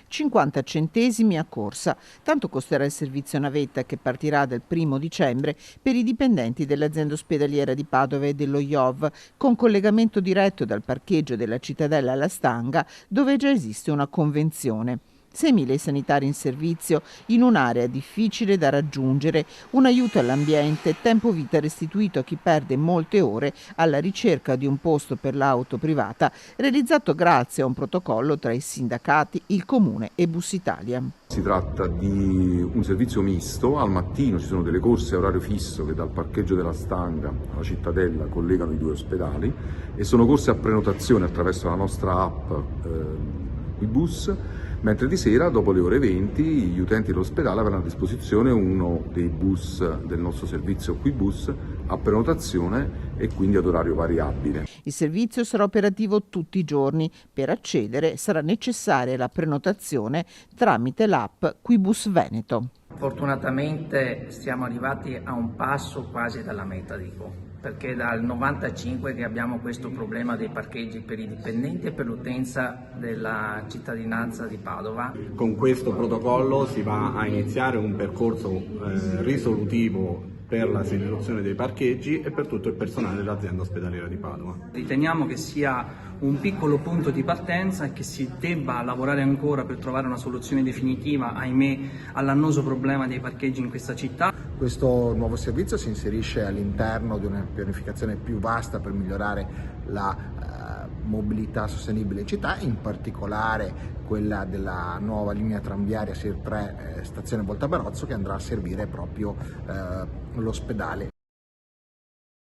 50 centesimi a corsa. Tanto costerà il servizio navetta che partirà dal 1° dicembre per i dipendenti dell'azienda ospedaliera di Padova e dello IOV, con collegamento diretto dal parcheggio della Cittadella alla Stanga, dove già esiste una convenzione. 6.000 i sanitari in servizio in un'area difficile da raggiungere, un aiuto all'ambiente, tempo vita restituito a chi perde molte ore alla ricerca di un posto per l'auto privata, realizzato grazie a un protocollo tra i sindacati, il Comune e Bus Italia. Si tratta di un servizio misto, al mattino ci sono delle corse a orario fisso che dal parcheggio della Stanga alla Cittadella collegano i due ospedali e sono corse a prenotazione attraverso la nostra app Quibus, mentre di sera, dopo le ore 20, gli utenti dell'ospedale avranno a disposizione uno dei bus del nostro servizio Quibus a prenotazione e quindi ad orario variabile. Il servizio sarà operativo tutti i giorni. Per accedere sarà necessaria la prenotazione tramite l'app Quibus Veneto. Fortunatamente siamo arrivati a un passo quasi dalla meta, perché dal 95 che abbiamo questo problema dei parcheggi per i dipendenti e per l'utenza della cittadinanza di Padova. Con questo protocollo si va a iniziare un percorso risolutivo per la soluzione dei parcheggi e per tutto il personale dell'azienda ospedaliera di Padova. Riteniamo che sia un piccolo punto di partenza e che si debba lavorare ancora per trovare una soluzione definitiva, ahimè, all'annoso problema dei parcheggi in questa città. Questo nuovo servizio si inserisce all'interno di una pianificazione più vasta per migliorare la mobilità sostenibile in città, in particolare quella della nuova linea tranviaria SIR 3 stazione Volta Barozzo, che andrà a servire proprio l'ospedale.